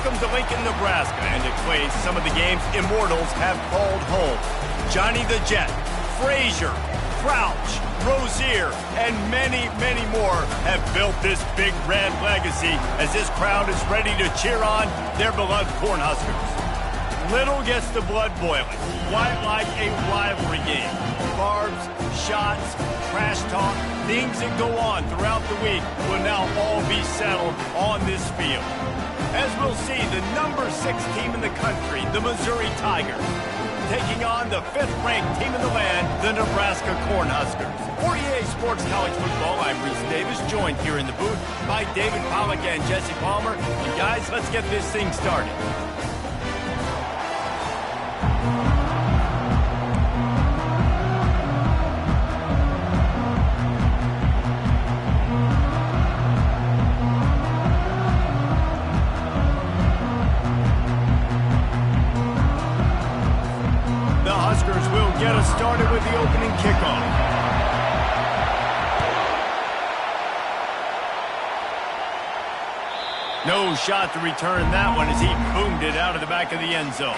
Welcome to Lincoln, Nebraska, and to place some of the game's immortals have called home. Johnny the Jet, Frazier, Crouch, Rozier, and many, many more have built this Big Red legacy as this crowd is ready to cheer on their beloved Cornhuskers. Little gets the blood boiling, quite like a rivalry game. Barbs, shots, trash talk, things that go on throughout the week will now all be settled on this field. As we'll see, the number 6 team in the country, the Missouri Tigers, taking on the 5th-ranked team in the land, the Nebraska Cornhuskers. For EA Sports College Football, I'm Reese Davis, joined here in the booth by David Pollack and Jesse Palmer. And guys, let's get this thing started. Get us started with the opening kickoff. No shot to return that one as he boomed it out of the back of the end zone.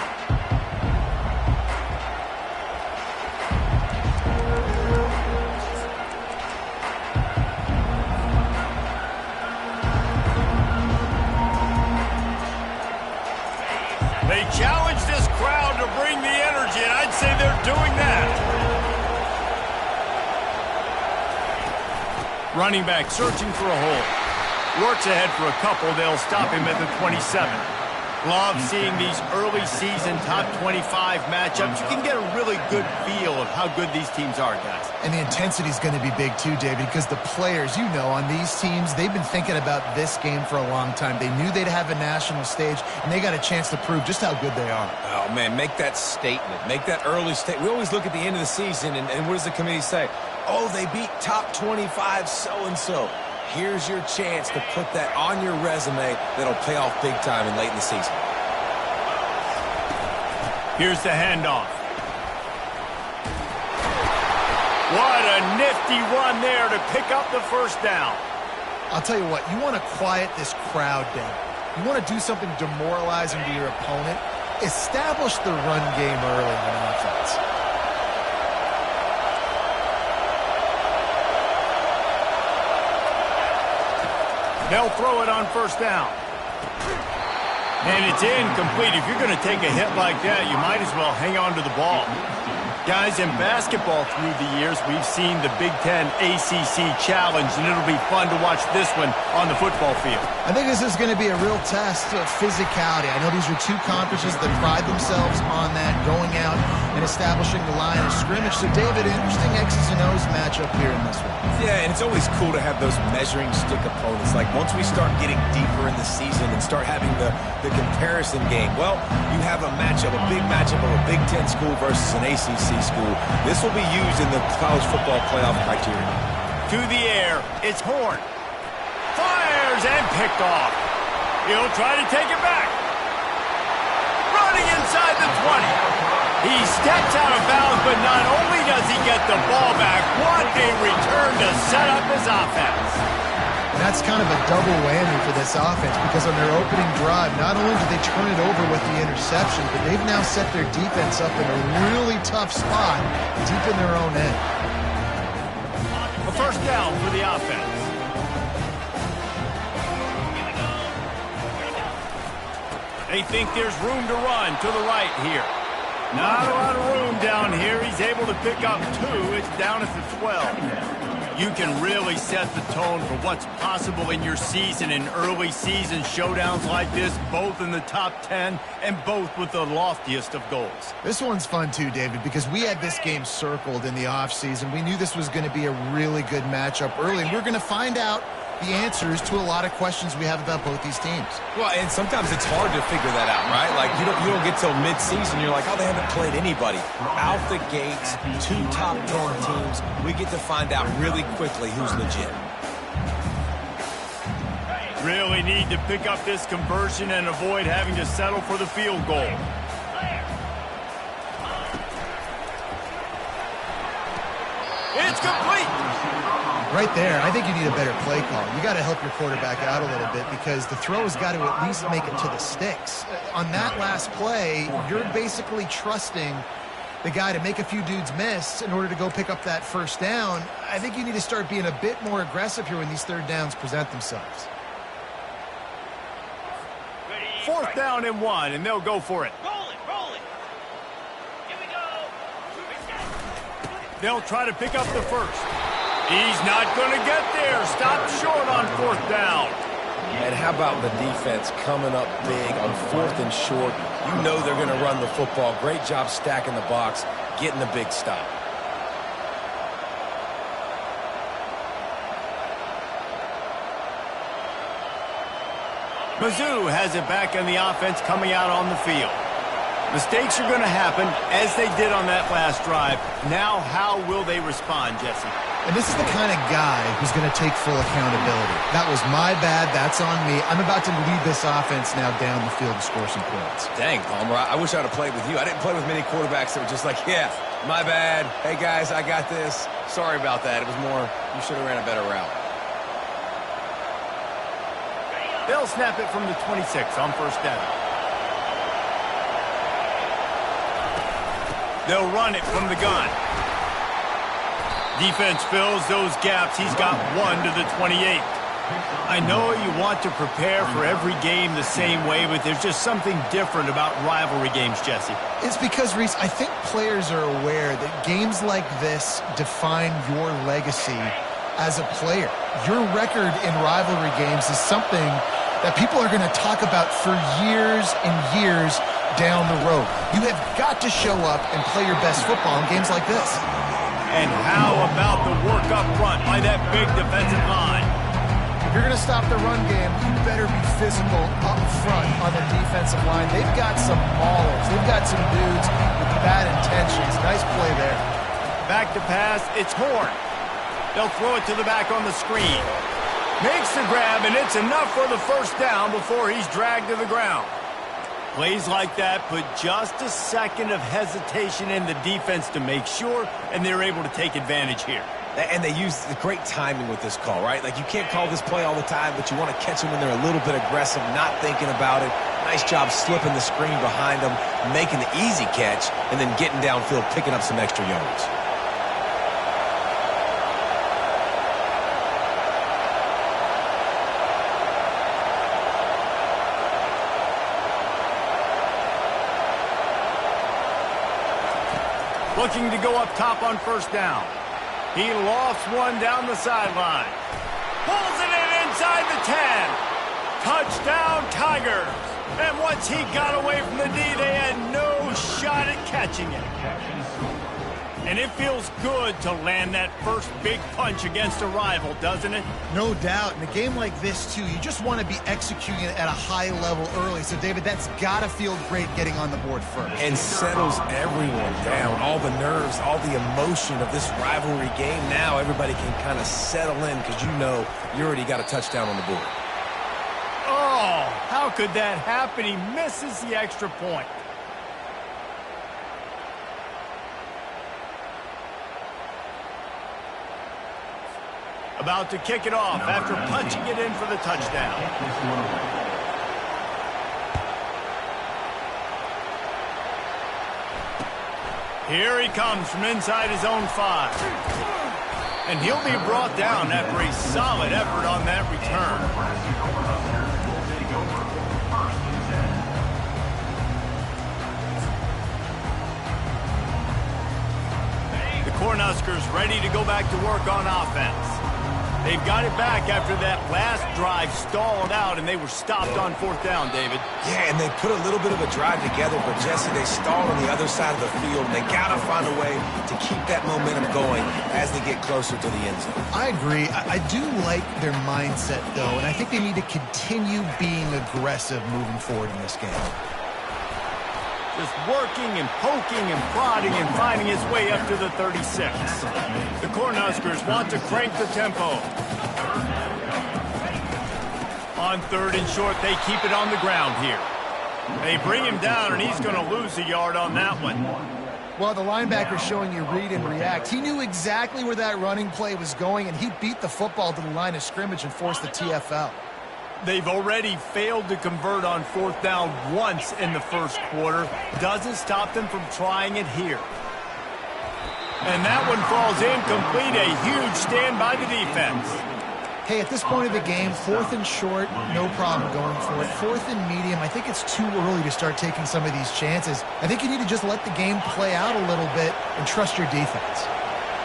They challenge this crowd to bring the energy, and I'd say they're doing that. Running back searching for a hole. Works ahead for a couple. They'll stop him at the 27. Love seeing these early season top 25 matchups. You can get a really good feel of how good these teams are, guys. And the intensity is going to be big too, David, because the players, you know, on these teams, they've been thinking about this game for a long time. They knew they'd have a national stage, and they got a chance to prove just how good they are. Oh, man, make that statement. Make that early statement. We always look at the end of the season, and what does the committee say? Oh, they beat top 25 so-and-so. Here's your chance to put that on your resume that'll pay off big time and late in the season. Here's the handoff. What a nifty run there to pick up the first down. I'll tell you what, you want to quiet this crowd down. You want to do something demoralizing to your opponent. Establish the run game early on offense. They'll throw it on first down. And it's incomplete. If you're going to take a hit like that, you might as well hang on to the ball. Guys, in basketball through the years, we've seen the Big Ten ACC Challenge, and it'll be fun to watch this one on the football field. I think this is going to be a real test of physicality. I know these are two conferences that pride themselves on that, going out and establishing the line of scrimmage. So, David, interesting X's and O's matchup here in this one. Yeah, and it's always cool to have those measuring stick opponents. Like, once we start getting deeper in the season and start having the comparison game, well, you have a matchup, a big matchup of a Big Ten school versus an ACC school. This will be used in the college football playoff criteria. To the air, it's Horn. Fires and picked off. He'll try to take it back. Running inside the 20. He steps out of bounds, but not only does he get the ball back, what a return to set up his offense. And that's kind of a double whammy for this offense, because on their opening drive, not only did they turn it over with the interception, but they've now set their defense up in a really tough spot deep in their own end. A first down for the offense. They think there's room to run to the right here. Not a lot of room down here. He's able to pick up 2. It's down at the 12. You can really set the tone for what's possible in your season in early season showdowns like this, both in the top 10 and both with the loftiest of goals. This one's fun too, David, because we had this game circled in the offseason. We knew this was going to be a really good matchup early, and we're going to find out the answers to a lot of questions we have about both these teams. Well, and sometimes it's hard to figure that out, right? Like, you don't get till mid-season, you're like, oh, they haven't played anybody. Out the gates, 2 top 10 teams, we get to find out really quickly who's legit. Really need to pick up this conversion and avoid having to settle for the field goal. It's complete. Right there, I think you need a better play call. You got to help your quarterback out a little bit because the throw has got to at least make it to the sticks. On that last play, you're basically trusting the guy to make a few dudes miss in order to go pick up that first down. I think you need to start being a bit more aggressive here when these third downs present themselves. 4th down and 1, and they'll go for it. Roll it. Here we go. They'll try to pick up the first. He's not going to get there. Stop short on 4th down. And how about the defense coming up big on 4th and short? You know they're going to run the football. Great job stacking the box, getting the big stop. Mizzou has it back in the offense coming out on the field. Mistakes are going to happen as they did on that last drive. Now how will they respond, Jesse? And this is the kind of guy who's going to take full accountability. That was my bad. That's on me. I'm about to lead this offense now down the field and score some points. Dang, Palmer, I wish I would have played with you. I didn't play with many quarterbacks that were just like, yeah, my bad. Hey, guys, I got this. Sorry about that. It was more, you should have ran a better route. They'll snap it from the 26 on 1st down. They'll run it from the gun. Defense fills those gaps. He's got 1 to the 28. I know you want to prepare for every game the same way, but there's just something different about rivalry games, Jesse. It's because, Reese, I think players are aware that games like this define your legacy as a player. Your record in rivalry games is something that people are going to talk about for years and years down the road. You have got to show up and play your best football in games like this. And how about the work up front by that big defensive line? If you're going to stop the run game, you better be physical up front on the defensive line. They've got some maulers. They've got some dudes with bad intentions. Nice play there. Back to pass, it's Horn. They'll throw it to the back on the screen. Makes the grab, and it's enough for the 1st down before he's dragged to the ground. Plays like that put just a second of hesitation in the defense to make sure, and they're able to take advantage here. And they use the great timing with this call, right? Like, you can't call this play all the time, but you want to catch them when they're a little bit aggressive, not thinking about it. Nice job slipping the screen behind them, making the easy catch, and then getting downfield, picking up some extra yards. Looking to go up top on 1st down. He lofts one down the sideline. Pulls it in inside the 10. Touchdown, Tigers. And once he got away from the D, they had no shot at catching it. And it feels good to land that first big punch against a rival, doesn't it? No doubt. In a game like this, too, you just want to be executing it at a high level early. So, David, that's got to feel great getting on the board first. And settles everyone down. All the nerves, all the emotion of this rivalry game. Now everybody can kind of settle in because you know you already got a touchdown on the board. Oh, how could that happen? He misses the extra point. About to kick it off after punching it in for the touchdown. Here he comes from inside his own 5. And he'll be brought down after a solid effort on that return. The Cornhuskers ready to go back to work on offense. They've got it back after that last drive stalled out, and they were stopped on 4th down, David. Yeah, and they put a little bit of a drive together, but, Jesse, they stalled on the other side of the field, and they got to find a way to keep that momentum going as they get closer to the end zone. I agree. I do like their mindset, though, and I think they need to continue being aggressive moving forward in this game. Just working and poking and prodding and finding his way up to the 36. The Cornhuskers want to crank the tempo. On 3rd and short, they keep it on the ground here. They bring him down, and he's going to lose a yard on that one. Well, the linebacker's showing you read and react. He knew exactly where that running play was going, and he beat the football to the line of scrimmage and forced the TFL. They've already failed to convert on 4th down once in the first quarter. Doesn't stop them from trying it here. And that one falls incomplete. A huge stand by the defense. Hey, at this point of the game, 4th and short, no problem going for it. 4th and medium, I think it's too early to start taking some of these chances. I think you need to just let the game play out a little bit and trust your defense.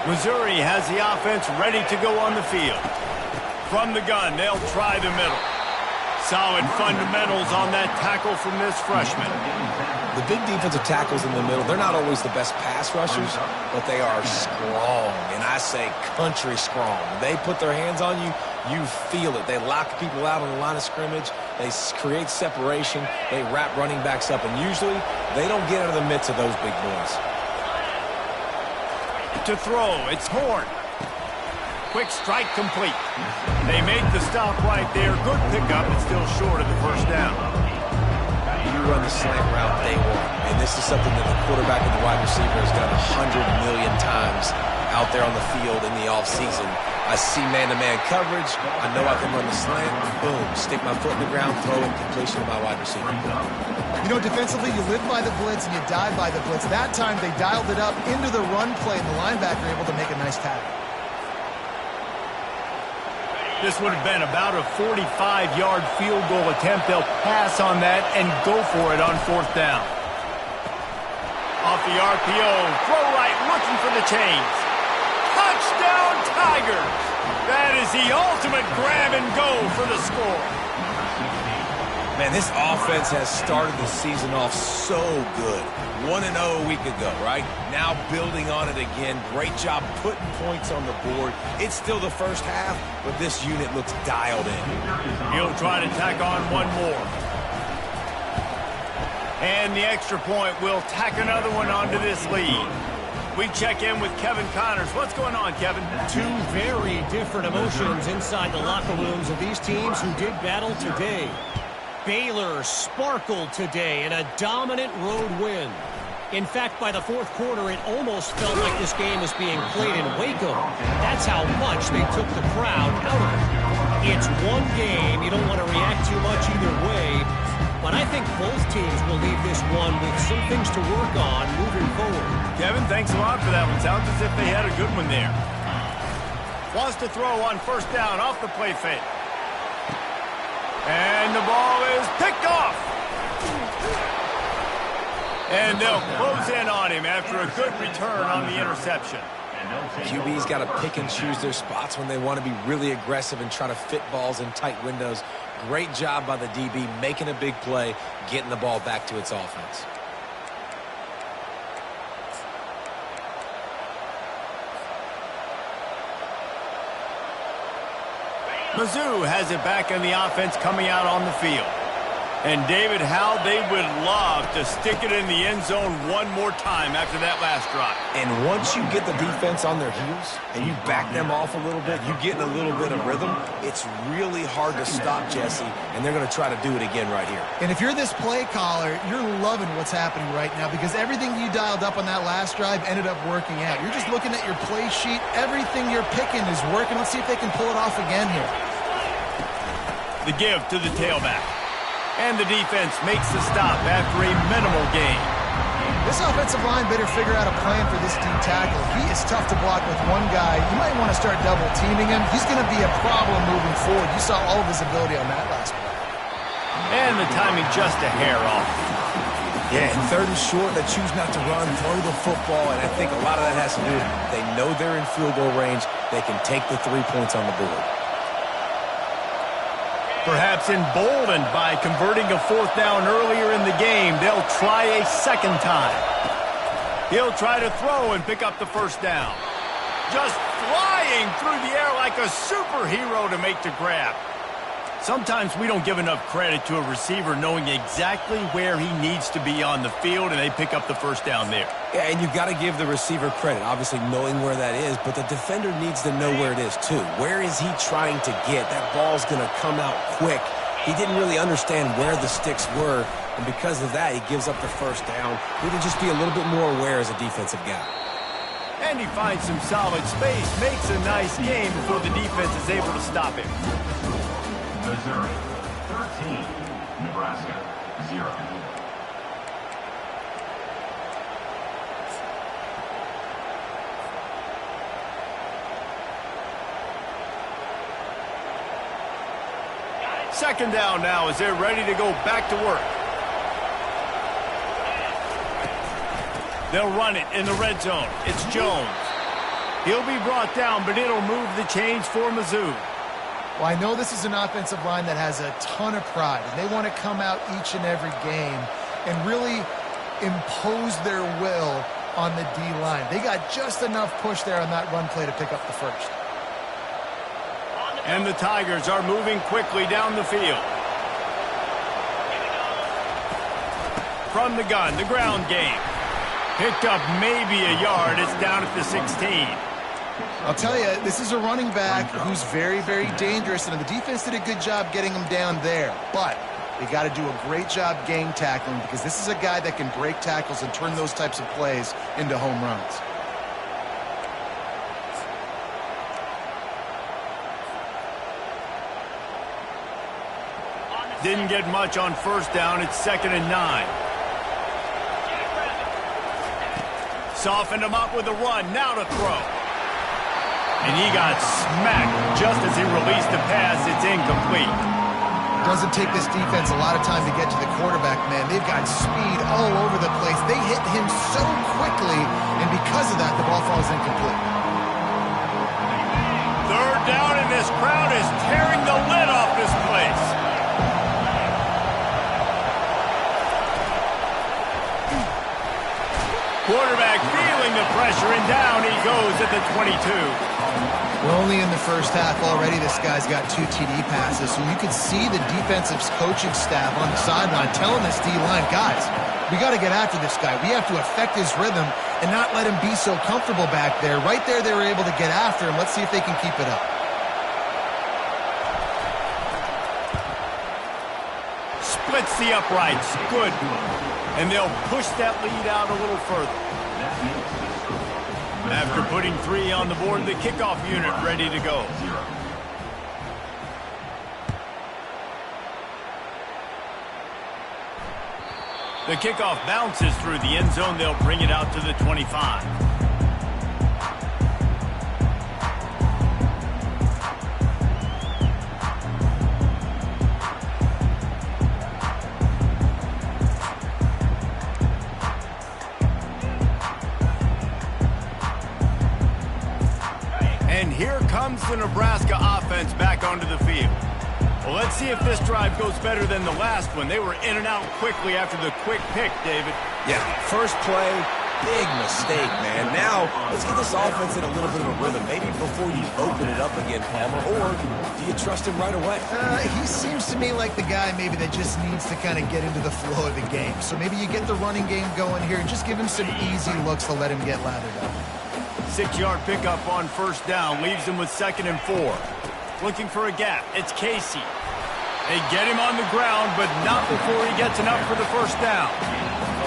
Missouri has the offense ready to go on the field. From the gun, they'll try the middle. Solid fundamentals on that tackle from this freshman. The big defensive tackles in the middle, they're not always the best pass rushers, but they are strong, and I say country strong. They put their hands on you, you feel it. They lock people out on the line of scrimmage. They create separation. They wrap running backs up, and usually they don't get out of the midst of those big boys. To throw, it's Horn. Quick strike complete. They make the stop right there. Good pickup, but still short of the first down. You run the slant route day one, and this is something that the quarterback and the wide receiver has done 100 million times out there on the field in the offseason. I see man-to-man coverage. I know I can run the slant. Boom, stick my foot in the ground, throw it, completion to my wide receiver. You know, defensively, you live by the blitz and you die by the blitz. That time, they dialed it up into the run play, and the linebacker able to make a nice tackle. This would have been about a 45-yard field goal attempt. They'll pass on that and go for it on 4th down. Off the RPO, throw right, looking for the chains. Touchdown, Tigers! That is the ultimate grab and go for the score. Man, this offense has started the season off so good. 1-0 a week ago, right? Now building on it again. Great job putting points on the board. It's still the first half, but this unit looks dialed in. He'll try to tack on one more. And the extra point will tack another one onto this lead. We check in with Kevin Connors. What's going on, Kevin? Two very different emotions inside the locker rooms of these teams who did battle today. Baylor sparkled today in a dominant road win. In fact, by the fourth quarter, it almost felt like this game was being played in Waco. That's how much they took the crowd out of it. It's one game. You don't want to react too much either way. But I think both teams will leave this one with some things to work on moving forward. Kevin, thanks a lot for that one. Sounds as if they had a good one there. Wants to throw on 1st down off the play fake. And the ball is picked off. And they'll close in on him after a good return on the interception. QB's got to pick and choose their spots when they want to be really aggressive and try to fit balls in tight windows. Great job by the DB making a big play, getting the ball back to its offense. Mizzou has it back in the offense coming out on the field. And David, how they would love to stick it in the end zone one more time after that last drive. And once you get the defense on their heels and you back them off a little bit, you get in a little bit of rhythm, it's really hard to stop, Jesse, and they're going to try to do it again right here. And if you're this play caller, you're loving what's happening right now because everything you dialed up on that last drive ended up working out. You're just looking at your play sheet. Everything you're picking is working. Let's see if they can pull it off again here. The give to the tailback. And the defense makes the stop after a minimal gain. This offensive line better figure out a plan for this deep tackle. He is tough to block with one guy. You might want to start double teaming him. He's going to be a problem moving forward. You saw all of his ability on that last play. And the timing just a hair off. Yeah, and 3rd and short, they choose not to run, throw the football, and I think a lot of that has to do with they know they're in field goal range. They can take the 3 points on the board. Perhaps emboldened by converting a 4th down earlier in the game, they'll try a second time. He'll try to throw and pick up the 1st down. Just flying through the air like a superhero to make the grab. Sometimes we don't give enough credit to a receiver knowing exactly where he needs to be on the field, and they pick up the 1st down there. Yeah, and you've got to give the receiver credit, obviously knowing where that is, but the defender needs to know where it is too. Where is he trying to get? That ball's going to come out quick. He didn't really understand where the sticks were, And because of that, he gives up the first down. Need to just be a little bit more aware as a defensive guy. And he finds some solid space, makes a nice game before the defense is able to stop him. Missouri, 13. Nebraska, 0. Second down now as they're ready to go back to work. They'll run it in the red zone. It's Jones. He'll be brought down, but it'll move the chains for Mizzou. Well, I know this is an offensive line that has a ton of pride, and they want to come out each and every game and really impose their will on the D-line. They got just enough push there on that run play to pick up the first. And the Tigers are moving quickly down the field. From the gun, the ground game. Picked up maybe a yard. It's down at the 16. I'll tell you, this is a running back who's very, very dangerous, and the defense did a good job getting him down there. But they got to do a great job gang tackling because this is a guy that can break tackles and turn those types of plays into home runs. Didn't get much on first down. It's 2nd and 9. Softened him up with a run. Now to throw. And he got smacked just as he released the pass. It's incomplete. Doesn't take this defense a lot of time to get to the quarterback, man. They've got speed all over the place. They hit him so quickly, and because of that, the ball falls incomplete. Third down, and this crowd is tearing the lid off this place. Quarterback feeling the pressure, and down he goes at the 22. We're only in the first half already. This guy's got 2 TD passes, so you can see the defensive coaching staff on the sideline telling this D-line, guys, we got to get after this guy. We have to affect his rhythm and not let him be so comfortable back there. Right there, they were able to get after him. Let's see if they can keep it up. Splits the uprights. Good. And they'll push that lead out a little further. After putting 3 on the board, the kickoff unit ready to go. The kickoff bounces through the end zone. They'll bring it out to the 25. And here comes the Nebraska offense back onto the field. Well, let's see if this drive goes better than the last one. They were in and out quickly after the quick pick, David. Yeah, first play, big mistake, man. Now, let's get this offense in a little bit of a rhythm. Maybe before you open it up again, Palmer, or do you trust him right away? He seems to me like the guy maybe that just needs to kind of get into the flow of the game. So maybe you get the running game going here and just give him some easy looks to let him get lathered up. 6-yard pickup on first down leaves him with 2nd and 4. Looking for a gap. It's Casey. They get him on the ground, but not before he gets enough for the first down.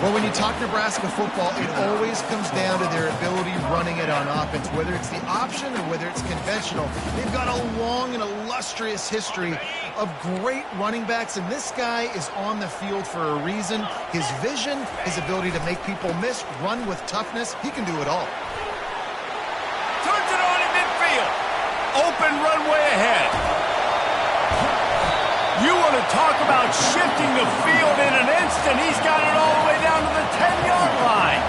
Well, when you talk Nebraska football, it always comes down to their ability running it on offense, whether it's the option or whether it's conventional. They've got a long and illustrious history of great running backs, and this guy is on the field for a reason. His vision, his ability to make people miss, run with toughness, he can do it all. Turns it on in midfield. Open runway ahead. You want to talk about shifting the field in an instant. He's got it all the way down to the 10-yard line.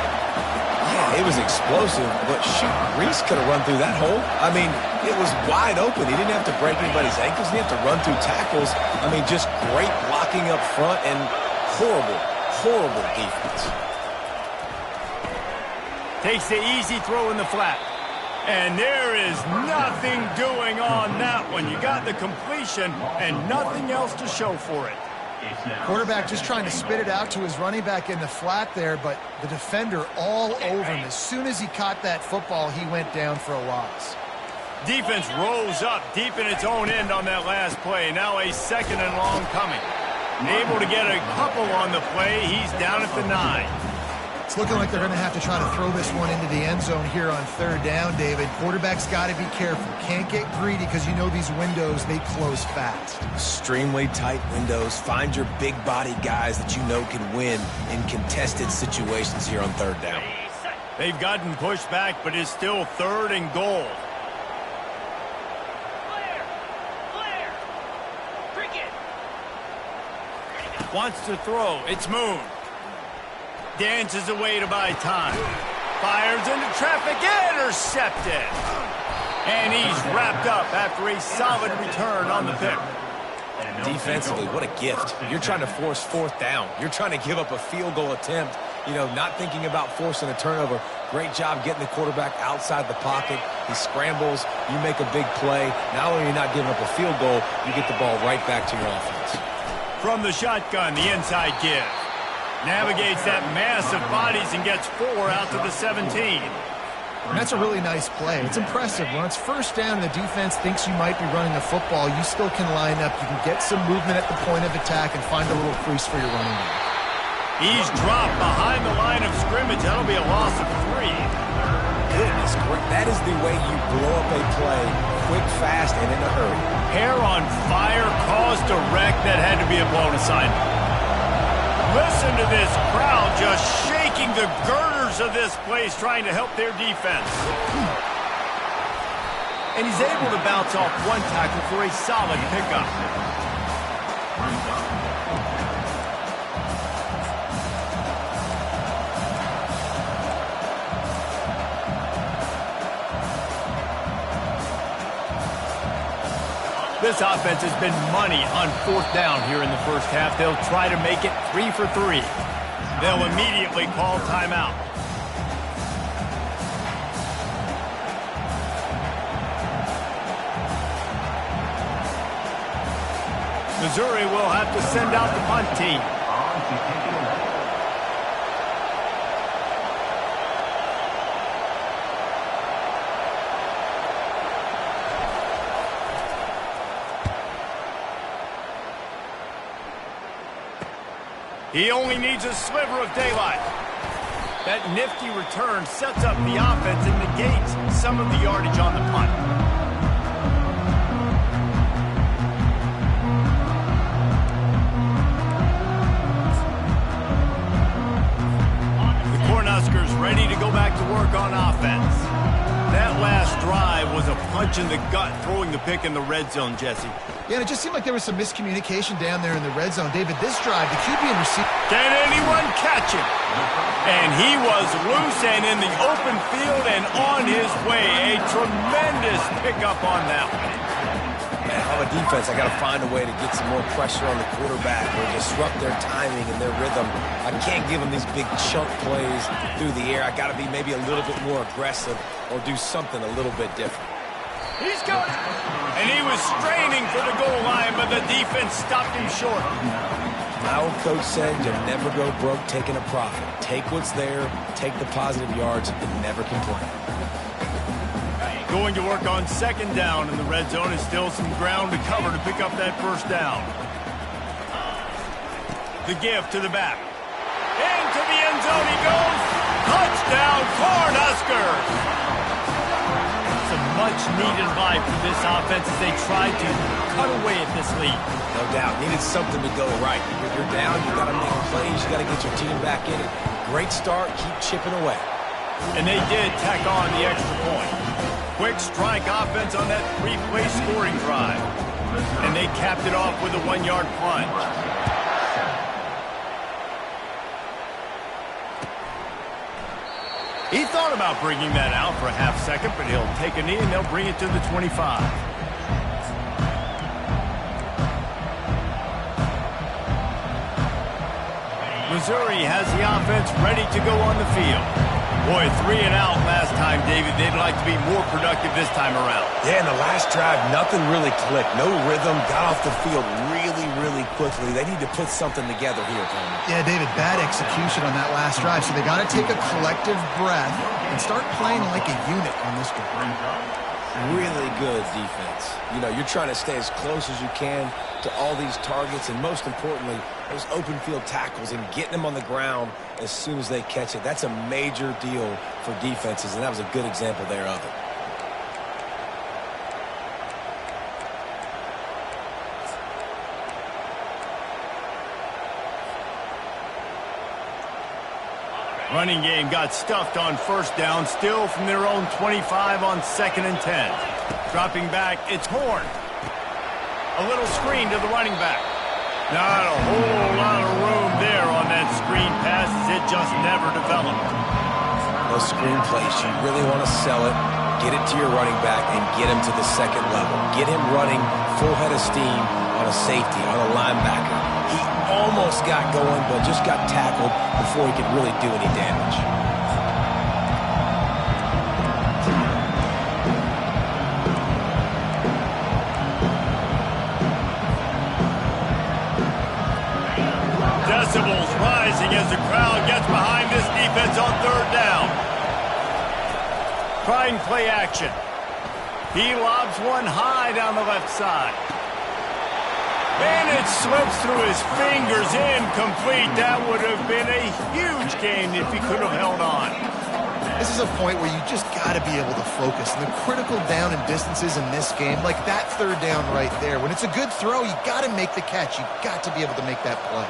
Yeah, it was explosive, but shoot, Reese could have run through that hole. I mean, it was wide open. He didn't have to break anybody's ankles. He didn't have to run through tackles. I mean, just great blocking up front and horrible, horrible defense. Takes the easy throw in the flat. And there is nothing doing on that one. You got the completion and nothing else to show for it. Quarterback just trying to spit it out to his running back in the flat there, but the defender all over him. As soon as he caught that football, he went down for a loss. Defense rolls up deep in its own end on that last play. Now a 2nd and long coming. Able to get a couple on the play. He's down at the 9. It's looking like they're going to have to try to throw this one into the end zone here on third down, David. Quarterback's got to be careful. Can't get greedy because you know these windows, they close fast. Extremely tight windows. Find your big body guys that you know can win in contested situations here on third down. They've gotten pushed back, but it's still third and goal. Wants to throw. It's Moon. Dances away to buy time. Fires into traffic. Intercepted. And he's wrapped up after a solid return on the pick. Defensively, what a gift. You're trying to force fourth down. You're trying to give up a field goal attempt. You know, not thinking about forcing a turnover. Great job getting the quarterback outside the pocket. He scrambles. You make a big play. Not only are you not giving up a field goal, you get the ball right back to your offense. From the shotgun, the inside give. Navigates that mass of bodies and gets 4 out to the 17. And that's a really nice play. It's impressive. When it's first down and the defense thinks you might be running the football, you still can line up. You can get some movement at the point of attack and find a little crease for your running back. He's dropped behind the line of scrimmage. That'll be a loss of 3. Goodness, that is the way you blow up a play quick, fast, and in a hurry. Hair on fire caused a wreck that had to be a blown assignment. Listen to this crowd just shaking the girders of this place trying to help their defense. And he's able to bounce off one tackle for a solid pickup. This offense has been money on fourth down here in the first half. They'll try to make it 3 for 3. They'll immediately call timeout. Missouri will have to send out the punt team. He only needs a sliver of daylight. That nifty return sets up the offense and negates some of the yardage on the punt. The Cornhuskers ready to go back to work on offense. That last drive was a punch in the gut, throwing the pick in the red zone, Jesse. Yeah, and it just seemed like there was some miscommunication down there in the red zone. David, this drive, the QB and receiver... Can anyone catch him? And he was loose and in the open field and on his way. A tremendous pickup on that one. Man, if I'm a defense, I got to find a way to get some more pressure on the quarterback or disrupt their timing and their rhythm. I can't give them these big chunk plays through the air. I got to be maybe a little bit more aggressive or do something a little bit different. He's got it. And he was straining for the goal line, but the defense stopped him short. My old coach said you'll never go broke taking a profit. Take what's there, take the positive yards, and never complain. Going to work on second down in the red zone is still some ground to cover to pick up that first down. The give to the back. Into the end zone he goes. Touchdown, Cornhuskers! Some much-needed life for this offense as they tried to cut away at this lead. No doubt. Needed something to go right. If you're down, you got to make plays. You got to get your team back in it. Great start. Keep chipping away. And they did tack on the extra point. Quick strike offense on that 3-play scoring drive. And they capped it off with a 1-yard plunge. He thought about bringing that out for a half second, but he'll take a knee and they'll bring it to the 25. Missouri has the offense ready to go on the field. Boy, 3 and out last time, David. They'd like to be more productive this time around. Yeah, in the last drive, nothing really clicked. No rhythm. Got off the field really, really quickly. They need to put something together here, Tony. Yeah, David, bad execution on that last drive. So they got to take a collective breath and start playing like a unit on this one. really good defense. You know, you're trying to stay as close as you can to all these targets, and most importantly, those open field tackles and getting them on the ground as soon as they catch it. That's a major deal for defenses, and that was a good example there of it. Running game got stuffed on first down, still from their own 25 on 2nd and 10. Dropping back, it's Horn. A little screen to the running back. Not a whole lot of room there on that screen pass, as it just never developed. Those screen plays, you really want to sell it, get it to your running back, and get him to the second level. Get him running full head of steam on a safety, on a linebacker. He almost got going, but just got tackled before he could really do any damage. Decibels rising as the crowd gets behind this defense on 3rd down. Trying play action. He lobs one high down the left side. And it slips through his fingers, incomplete. That would have been a huge gain if he could have held on. This is a point where you just got to be able to focus. And the critical down and distances in this game, like that 3rd down right there, when it's a good throw, you got to make the catch. You got to be able to make that play.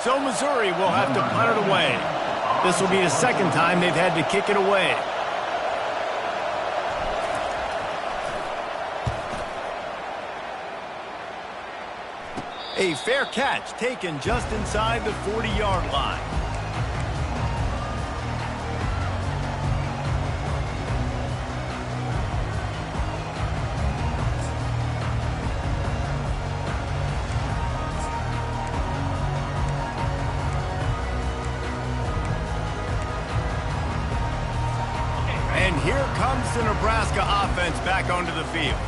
So Missouri will have to punt it away. This will be the 2nd time they've had to kick it away. A fair catch taken just inside the 40-yard line. And here comes the Nebraska offense back onto the field.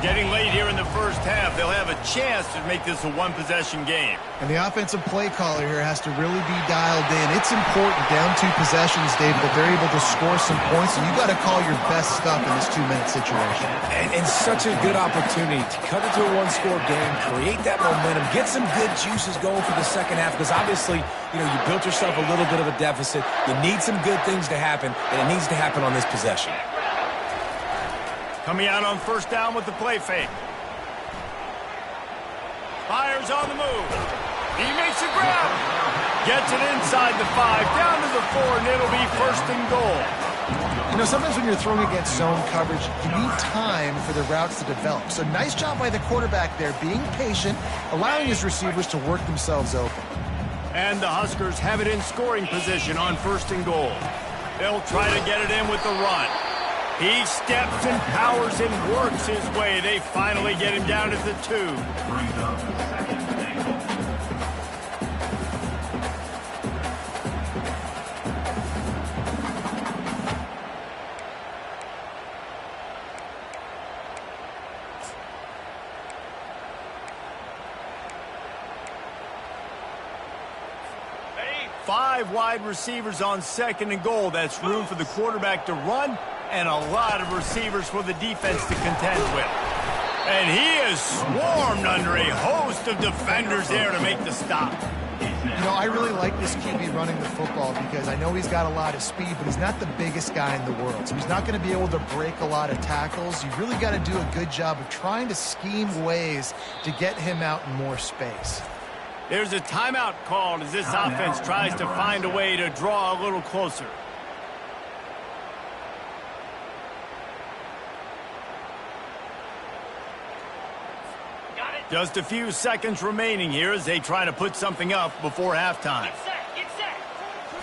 Getting late here in the first half, they'll have a chance to make this a one-possession game. And the offensive play caller here has to really be dialed in. It's important down 2 possessions, David, that they're able to score some points, and you got to call your best stuff in this 2-minute situation. And such a good opportunity to cut into a one-score game, create that momentum, get some good juices going for the second half, because obviously, you know, you built yourself a little bit of a deficit. You need some good things to happen, and it needs to happen on this possession. Coming out on first down with the play fake. Fires on the move. He makes a grab. Gets it inside the 5, down to the 4, and it'll be 1st and goal. You know, sometimes when you're throwing against zone coverage, you need time for the routes to develop. So nice job by the quarterback there, being patient, allowing his receivers to work themselves open. And the Huskers have it in scoring position on 1st and goal. They'll try to get it in with the run. He steps and powers and works his way. They finally get him down to the 2. 5 wide receivers on 2nd and goal. That's room for the quarterback to run and a lot of receivers for the defense to contend with. And he is swarmed under a host of defenders there to make the stop. You know, I really like this QB running the football because I know he's got a lot of speed, but he's not the biggest guy in the world. So he's not going to be able to break a lot of tackles. You really got to do a good job of trying to scheme ways to get him out in more space. There's a timeout called as this offense tries to find a way to draw a little closer. Just a few seconds remaining here as they try to put something up before halftime. Get set.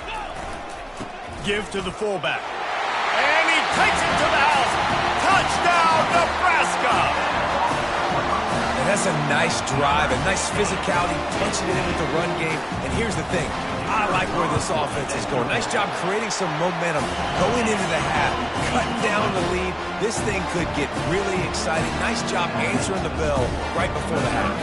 Go. Give to the fullback. And he takes it to the house. Touchdown, Nebraska! And that's a nice drive, a nice physicality, punching it in with the run game. And here's the thing. I like where this offense is going. Nice job creating some momentum, going into the half, cutting down the lead. This thing could get really exciting. Nice job answering the bell right before the half.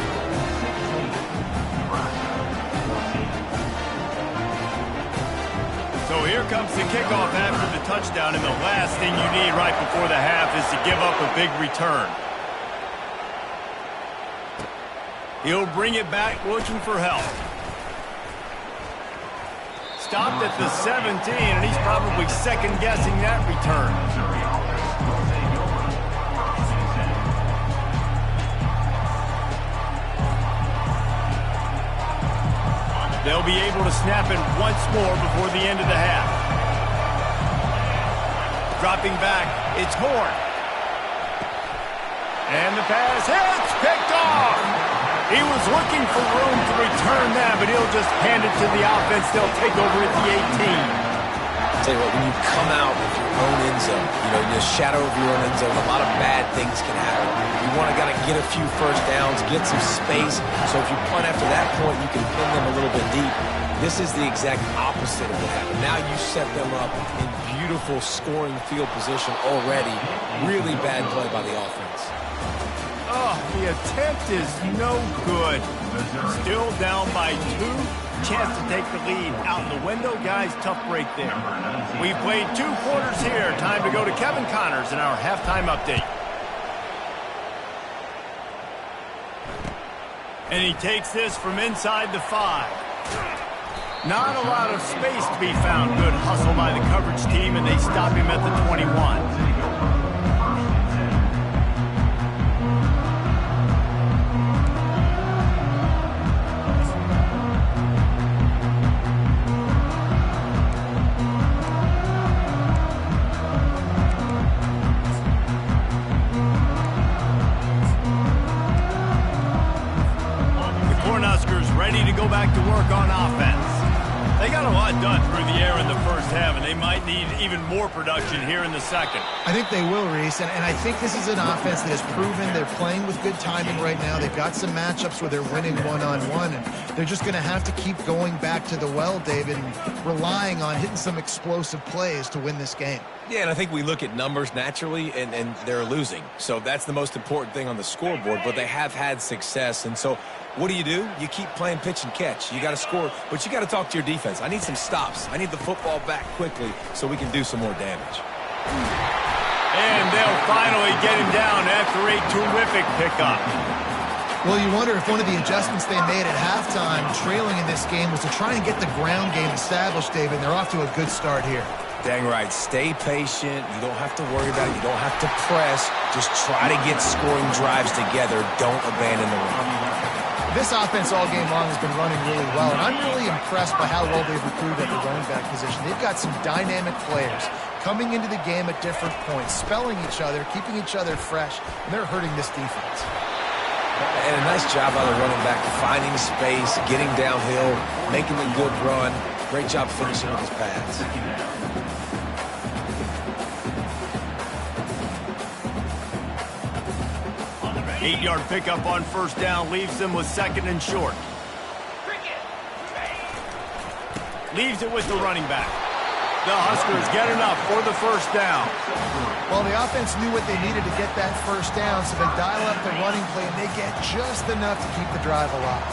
So here comes the kickoff after the touchdown, and the last thing you need right before the half is to give up a big return. He'll bring it back looking for help. Stopped at the 17, and he's probably second-guessing that return. They'll be able to snap it once more before the end of the half. Dropping back, it's Horn. And the pass hits, picked off. He was looking for room to return that, but he'll just hand it to the offense. They'll take over at the 18. I'll tell you what, when you come out of your own end zone, in the shadow of your own end zone, a lot of bad things can happen. You want to get a few first downs, get some space. So if you punt after that point, you can pin them a little bit deep. This is the exact opposite of what happened. Now you set them up in beautiful scoring field position already. Really bad play by the offense. Oh, the attempt is no good. Still down by 2. Chance to take the lead out in the window. Guys, tough break there. We played 2 quarters here. Time to go to Kevin Connors in our halftime update. And he takes this from inside the 5. Not a lot of space to be found. Good hustle by the coverage team, and they stop him at the 21. Ready to go back to work on offense. They got a lot done through the air in the first half, and they might need even more production here in the second. I think they will, Reese, and I think this is an offense that has proven they're playing with good timing right now. They've got some matchups where they're winning one-on-one, and they're just going to have to keep going back to the well, David, and relying on hitting some explosive plays to win this game. Yeah, and I think we look at numbers naturally, and they're losing. So that's the most important thing on the scoreboard, but they have had success. And so what do? You keep playing pitch and catch. You got to score, but you got to talk to your defense. I need some stops. I need the football back quickly so we can do some more damage. And they'll finally get him down after a terrific pickup. Well, you wonder if one of the adjustments they made at halftime, trailing in this game, was to try and get the ground game established, David. They're off to a good start here. Dang right. Stay patient. You don't have to worry about it. You don't have to press. Just try to get scoring drives together. Don't abandon the run. This offense all game long has been running really well, and I'm really impressed by how well they've recruited at the running back position. They've got some dynamic players coming into the game at different points, spelling each other, keeping each other fresh, and they're hurting this defense. And a nice job by the running back, finding space, getting downhill, making a good run. Great job finishing with his pads. 8-yard pickup on first down leaves them with second and short. Leaves it with the running back. The Huskers get enough for the first down. Well, the offense knew what they needed to get that first down, so they dial up the running play, and they get just enough to keep the drive alive.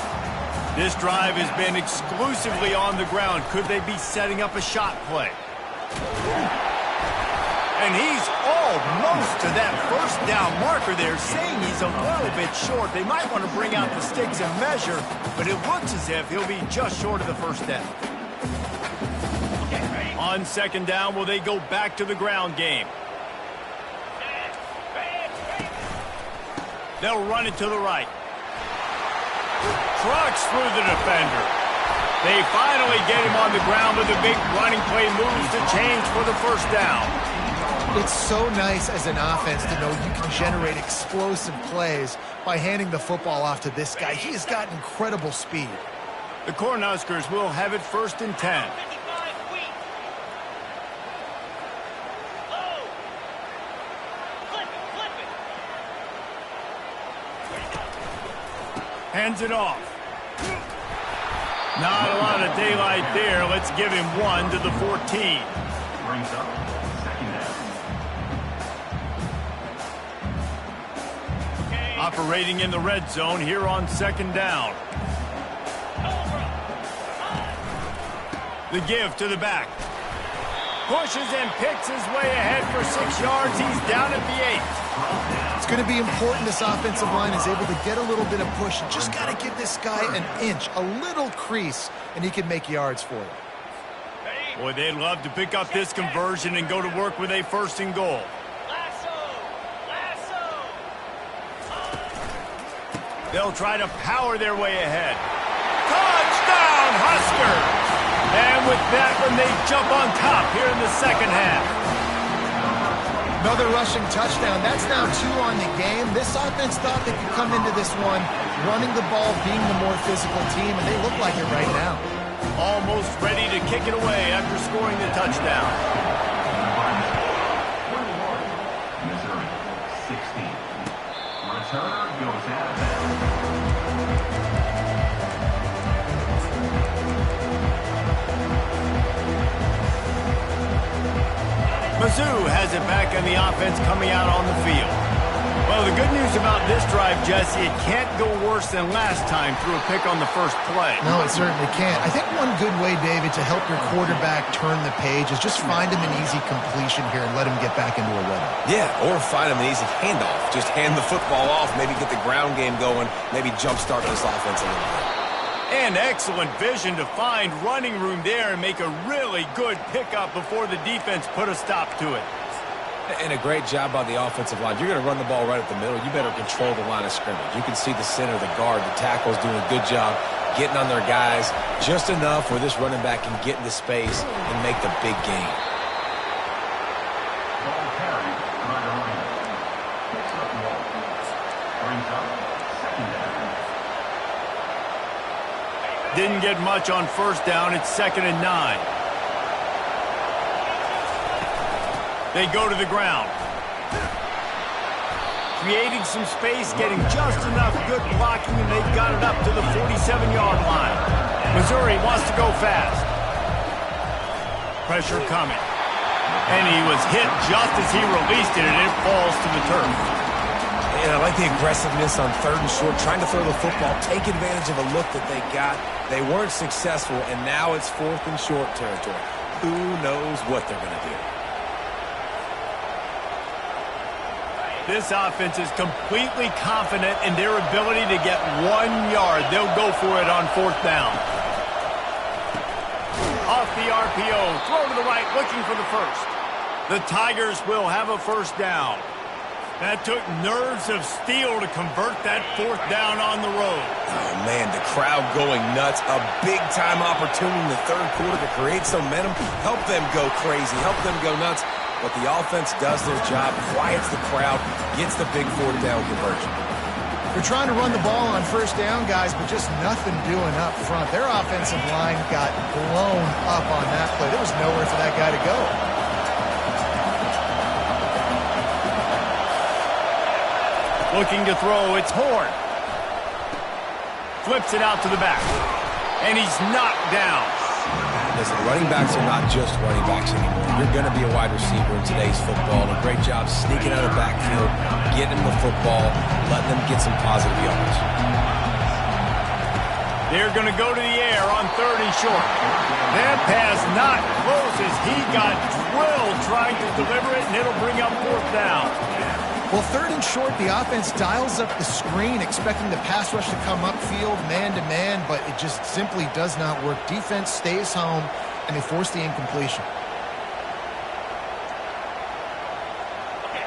This drive has been exclusively on the ground. Could they be setting up a shot play? And he's almost to that first down marker there, saying he's a little bit short. They might want to bring out the sticks and measure, but it looks as if he'll be just short of the first down. On second down, will they go back to the ground game? They'll run it to the right. Trucks through the defender. They finally get him on the ground with a big running play moves to change for the first down. It's so nice as an offense to know you can generate explosive plays by handing the football off to this guy. He has got incredible speed. The Cornhuskers will have it first and 10. Hands it off. Not a lot of daylight there. Let's give him 1 to the 14. Brings up second down. Operating in the red zone here on second down. The give to the back. Pushes and picks his way ahead for 6 yards. He's down at the 8. It's going to be important this offensive line is able to get a little bit of push. You just got to give this guy an inch, a little crease, and he can make yards for you. Boy, they'd love to pick up this conversion and go to work with a 1st and goal. They'll try to power their way ahead. Touchdown, Huskers! And with that one, they jump on top here in the second half. Another rushing touchdown. That's now 2 on the game. This offense thought they could come into this one running the ball, being the more physical team, and they look like it right now. Almost ready to kick it away after scoring the touchdown. Missouri, 16. Returner goes out of bounds. Mizzou has it back on the offense coming out on the field. Well, the good news about this drive, Jesse, it can't go worse than last time through a pick on the first play. No, it certainly can't. I think one good way, David, to help your quarterback turn the page is just find him an easy completion here and let him get back into a rhythm. Yeah, or find him an easy handoff. Just hand the football off, maybe get the ground game going, maybe jumpstart this offense a little bit. And excellent vision to find running room there and make a really good pickup before the defense put a stop to it. And a great job by the offensive line. You're going to run the ball right at the middle. You better control the line of scrimmage. You can see the center, the guard, the tackles doing a good job getting on their guys just enough where this running back can get into space and make the big gain. Ball carried by the running back. Picks up the ball. Brings up 2nd down. Didn't get much on 1st down. It's 2nd and 9. They go to the ground. Creating some space, getting just enough good blocking, and they got it up to the 47-yard line. Missouri wants to go fast. Pressure coming. And he was hit just as he released it, and it falls to the turf. And I like the aggressiveness on 3rd and short, trying to throw the football, take advantage of a look that they got. They weren't successful, and now it's 4th and short territory. Who knows what they're going to do? This offense is completely confident in their ability to get 1 yard. They'll go for it on 4th down. Off the RPO, throw to the right, looking for the 1st. The Tigers will have a 1st down. That took nerves of steel to convert that 4th down on the road. Oh, man, the crowd going nuts. A big-time opportunity in the 3rd quarter to create some momentum, help them go crazy, help them go nuts. But the offense does their job, quiets the crowd, gets the big 4th down conversion. They're trying to run the ball on 1st down, guys, but just nothing doing up front. Their offensive line got blown up on that play. There was nowhere for that guy to go. Looking to throw, it's Horn. Flips it out to the back. And he's knocked down. Listen, running backs are not just running backs anymore. You're going to be a wide receiver in today's football. And a great job sneaking out of the backfield, getting the football, letting them get some positive yards. They're going to go to the air on 3rd and short. That pass not close as he got drilled trying to deliver it, and it'll bring up 4th down. Well, 3rd and short, the offense dials up the screen, expecting the pass rush to come upfield, man-to-man, but it just simply does not work. Defense stays home, and they force the incompletion.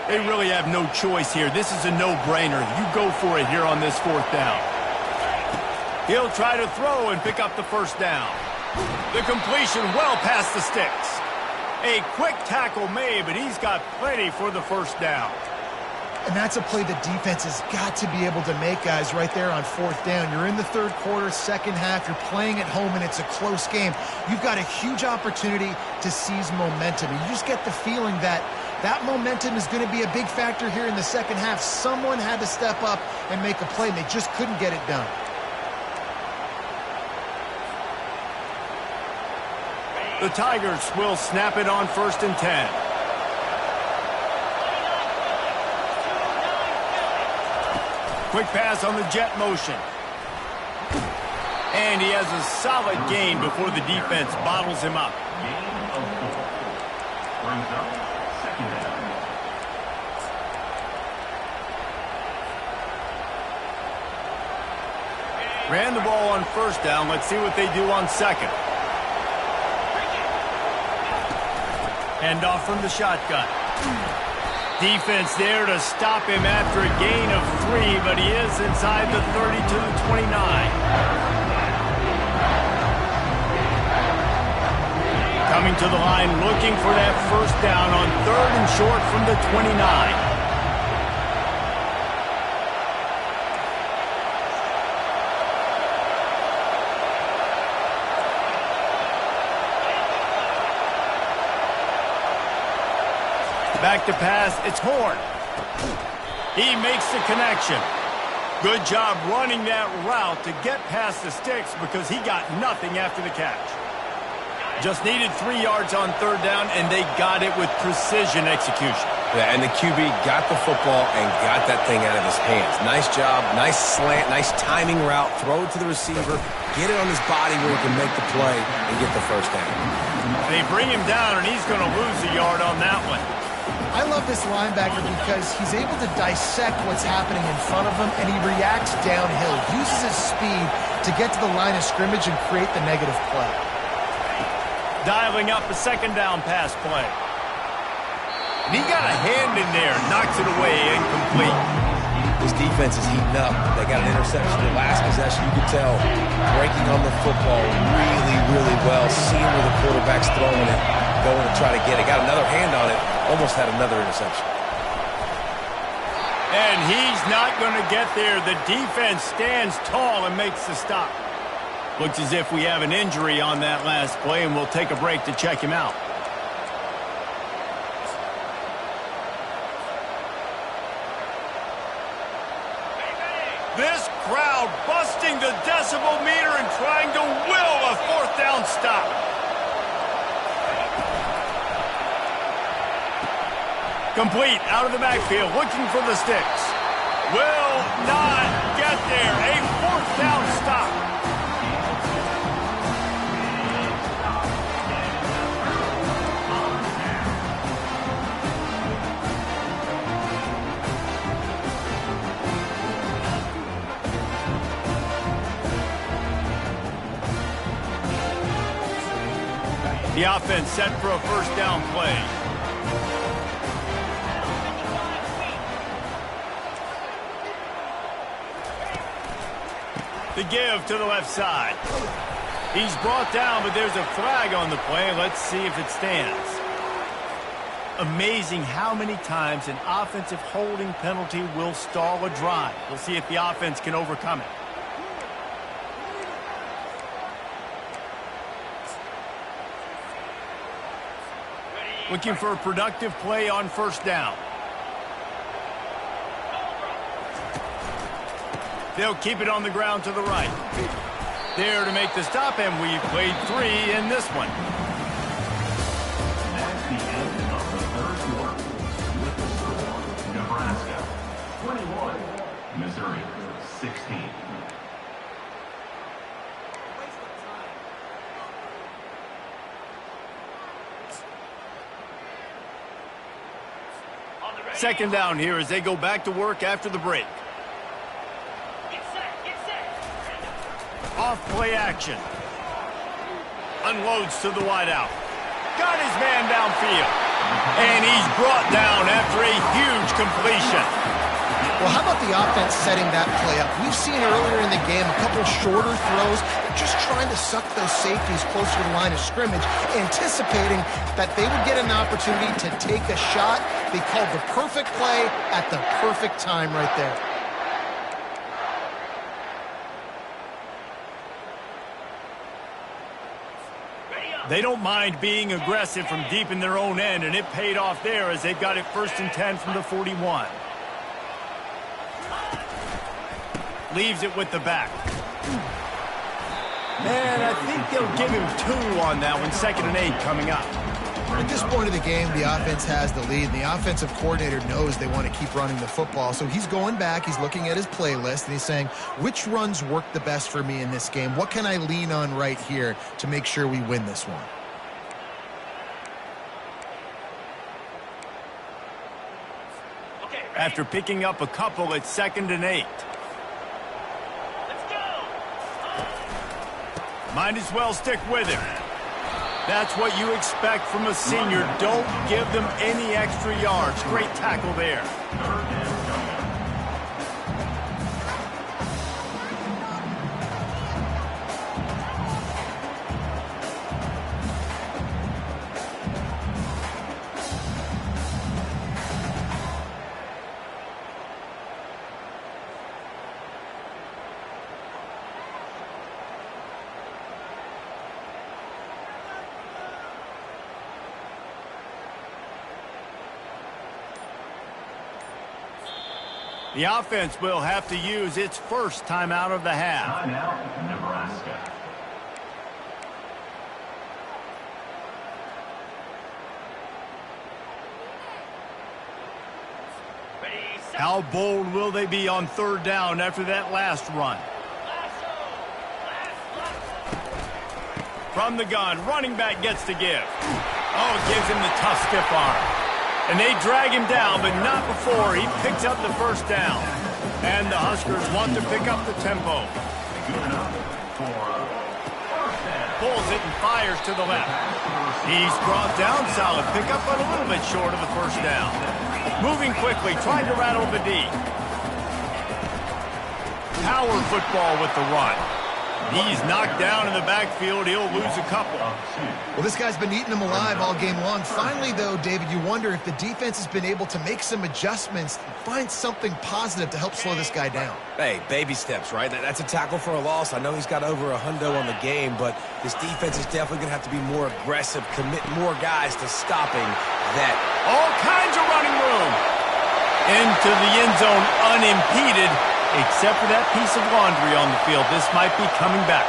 They really have no choice here. This is a no-brainer. You go for it here on this 4th down. He'll try to throw and pick up the 1st down. The completion well past the sticks. A quick tackle made, but he's got plenty for the 1st down. And that's a play the defense has got to be able to make, guys, right there on 4th down. You're in the 3rd quarter, 2nd half. You're playing at home, and it's a close game. You've got a huge opportunity to seize momentum. And you just get the feeling that that momentum is going to be a big factor here in the 2nd half. Someone had to step up and make a play, and they just couldn't get it done. The Tigers will snap it on 1st and 10. Quick pass on the jet motion. And he has a solid gain before the defense bottles him up. Brings up second down. Ran the ball on first down. Let's see what they do on second. Hand off from the shotgun. Defense there to stop him after a gain of 3, but he is inside the 32-29. Coming to the line, looking for that first down on 3rd and short from the 29. Back to pass, it's Horn. He makes the connection. Good job running that route to get past the sticks because he got nothing after the catch. Just needed 3 yards on 3rd down, and they got it with precision execution. Yeah, and the QB got the football and got that thing out of his hands. Nice job, nice slant, nice timing route. Throw it to the receiver, get it on his body where he can make the play and get the first down. They bring him down, and he's going to lose a yard on that one. I love this linebacker because he's able to dissect what's happening in front of him, and he reacts downhill, uses his speed to get to the line of scrimmage and create the negative play. Dialing up a 2nd down pass play. And he got a hand in there, knocks it away, incomplete. This defense is heating up. They got an interception the last possession. You could tell breaking on the football really, really well, seeing where the quarterback's throwing it, going to try to get it. Got another hand on it, almost had another interception. And he's not going to get there. The defense stands tall and makes the stop. Looks as if we have an injury on that last play, and we'll take a break to check him out. This crowd busting the decibel meter and trying to will a 4th down stop. Complete out of the backfield, looking for the sticks. Will not get there. A 4th down stop. The offense set for a 1st down play. The give to the left side. He's brought down, but there's a flag on the play. Let's see if it stands. Amazing how many times an offensive holding penalty will stall a drive. We'll see if the offense can overcome it. Looking for a productive play on 1st down. They'll keep it on the ground to the right. There to make the stop, and we've played 3 in this one. That's the end of the 3rd quarter. With the score, Nebraska 21, Missouri 16. Second down here as they go back to work after the break. Off play action. Unloads to the wideout. Got his man downfield. And he's brought down after a huge completion. Well, how about the offense setting that play up? We've seen earlier in the game a couple shorter throws, just trying to suck those safeties closer to the line of scrimmage, anticipating that they would get an opportunity to take a shot. They called the perfect play at the perfect time right there. They don't mind being aggressive from deep in their own end, and it paid off there as they've got it 1st and 10 from the 41. Leaves it with the back. And I think they'll give him 2 on that one. 2nd and 8 coming up. At this point of the game, the offense has the lead, and the offensive coordinator knows they want to keep running the football. So he's going back, he's looking at his playlist, and he's saying, which runs work the best for me in this game? What can I lean on right here to make sure we win this one? After picking up a couple, it's 2nd and 8. Let's go. Might as well stick with him. That's what you expect from a senior. Don't give them any extra yards. Great tackle there. The offense will have to use its first timeout of the half. Timeout, Nebraska. How bold will they be on 3rd down after that last run? From the gun, running back gets to give. Oh, it gives him the tough stiff arm. And they drag him down, but not before he picks up the 1st down. And the Huskers want to pick up the tempo. Pulls it and fires to the left. He's brought down, solid pickup, but a little bit short of the 1st down. Moving quickly, trying to rattle the D. Power football with the run. He's knocked down in the backfield. He'll lose a couple. Well, this guy's been eating them alive all game long. Finally, though, David, you wonder if the defense has been able to make some adjustments, find something positive to help slow this guy down. Hey, baby steps, right? That's a tackle for a loss. I know he's got over $100 on the game, but this defense is definitely going to have to be more aggressive, commit more guys to stopping that. All kinds of running room. Into the end zone unimpeded. Except for that piece of laundry on the field, this might be coming back.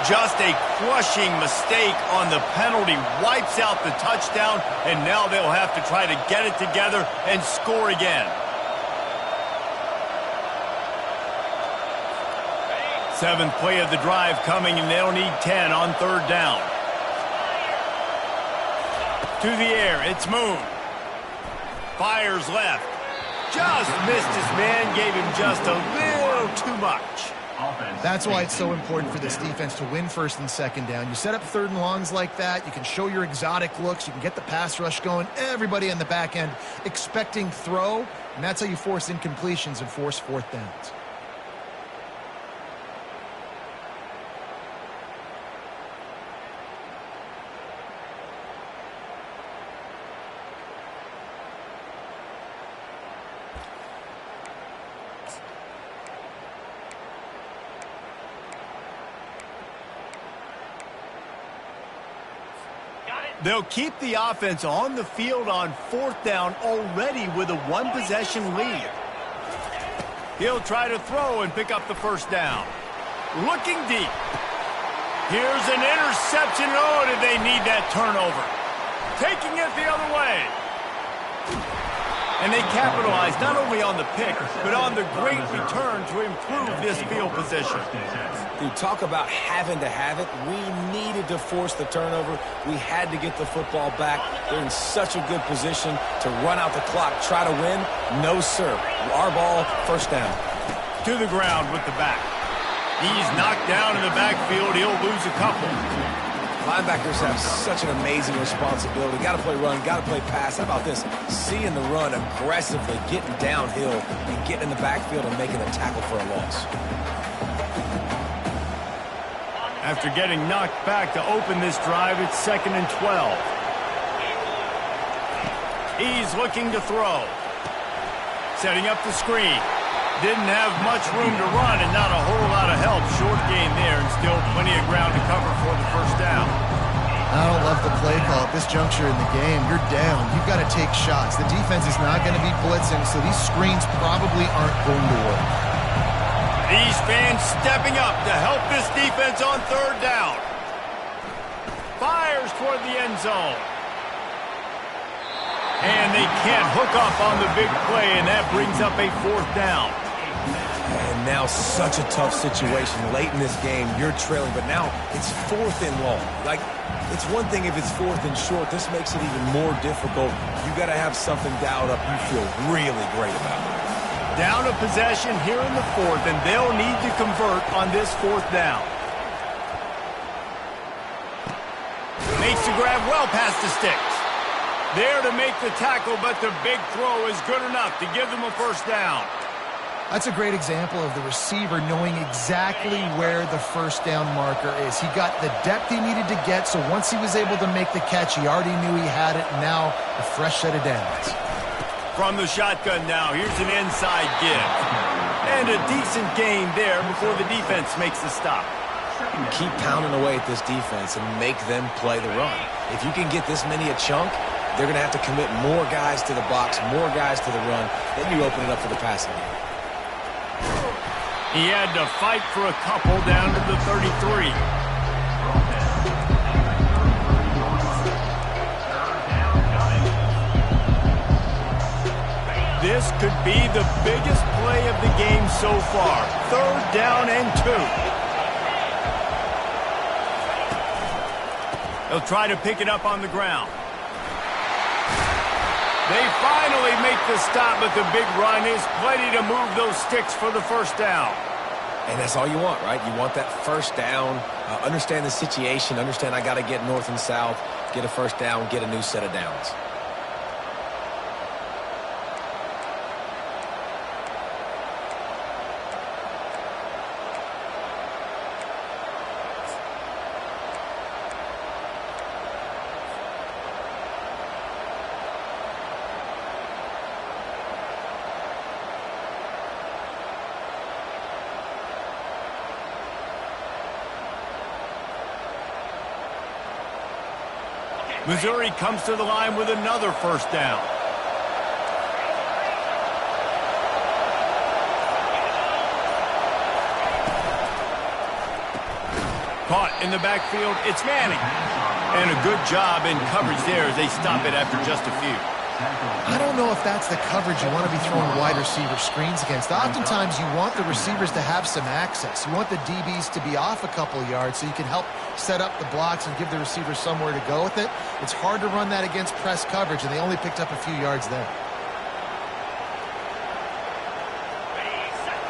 Just a crushing mistake on the penalty wipes out the touchdown, and now they'll have to try to get it together and score again. 7th play of the drive coming, and they'll need 10 on 3rd down. To the air, it's Moon. Fires left. Just missed his man, gave him just a little too much. That's why it's so important for this defense to win 1st and 2nd down. You set up 3rd and longs like that, you can show your exotic looks, you can get the pass rush going, everybody on the back end expecting throw, and that's how you force incompletions and force 4th downs. They'll keep the offense on the field on 4th down already with a 1-possession lead. He'll try to throw and pick up the 1st down. Looking deep. Here's an interception. Oh, did they need that turnover? Taking it the other way. And they capitalize not only on the pick, but on the great return to improve this field position. Dude, talk about having to have it. We needed to force the turnover. We had to get the football back. They're in such a good position to run out the clock, try to win. No, sir. Our ball, 1st down. To the ground with the back. He's knocked down in the backfield. He'll lose a couple. Linebackers have such an amazing responsibility. Got to play run, got to play pass. How about this? Seeing the run aggressively, getting downhill, and getting in the backfield and making a tackle for a loss. After getting knocked back to open this drive, it's 2nd and 12. He's looking to throw. Setting up the screen. Didn't have much room to run and not a whole lot of help. Short gain there and still plenty of ground to cover for the 1st down. I don't love the play call at this juncture in the game. You're down. You've got to take shots. The defense is not going to be blitzing, so these screens probably aren't going to work. These fans stepping up to help this defense on 3rd down. Fires toward the end zone. And they can't hook up on the big play, and that brings up a 4th down. And now such a tough situation. Late in this game, you're trailing, but now it's 4th and long. Like, it's one thing if it's 4th and short. This makes it even more difficult. You got to have something dialed up you feel really great about. Down a possession here in the 4th, and they'll need to convert on this 4th down. Makes the grab well past the sticks. There to make the tackle, but the big throw is good enough to give them a first down. That's a great example of the receiver knowing exactly where the first down marker is. He got the depth he needed to get, so once he was able to make the catch, he already knew he had it, and now a fresh set of downs. From the shotgun now, here's an inside give. And a decent gain there before the defense makes the stop. Keep pounding away at this defense and make them play the run. If you can get this many a chunk, they're going to have to commit more guys to the box, more guys to the run. Then you open it up for the passing game. He had to fight for a couple down to the 33. This could be the biggest play of the game so far. 3rd down and 2. They'll try to pick it up on the ground. They finally make the stop, but the big run is plenty to move those sticks for the first down. And that's all you want, right? You want that first down, understand the situation, understand I got to get north and south, get a first down, get a new set of downs. Missouri comes to the line with another first down. Caught in the backfield, it's Manning. And a good job in coverage there as they stop it after just a few. I don't know if that's the coverage you want to be throwing wide receiver screens against. Oftentimes, you want the receivers to have some access. You want the DBs to be off a couple yards so you can help set up the blocks and give the receivers somewhere to go with it. It's hard to run that against press coverage, and they only picked up a few yards there.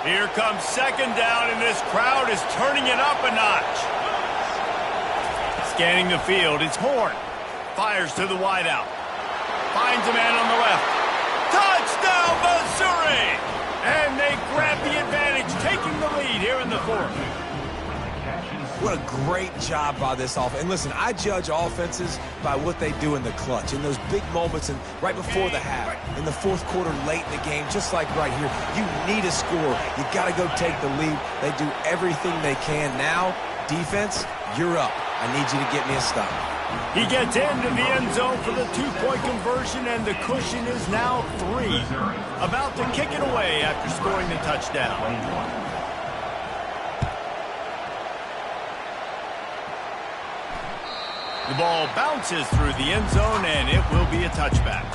Here comes 2nd down, and this crowd is turning it up a notch. Scanning the field, it's Horn. Fires to the wideout. Finds a man on the left. Touchdown, Missouri! And they grab the advantage, taking the lead here in the 4th. What a great job by this offense. And listen, I judge offenses by what they do in the clutch, in those big moments and right before the half, in the 4th quarter, late in the game, just like right here. You need a score. You got to go take the lead. They do everything they can. Now, defense, you're up. I need you to get me a stop. He gets into the end zone for the 2-point conversion, and the cushion is now 3. About to kick it away after scoring the touchdown. The ball bounces through the end zone, and it will be a touchback.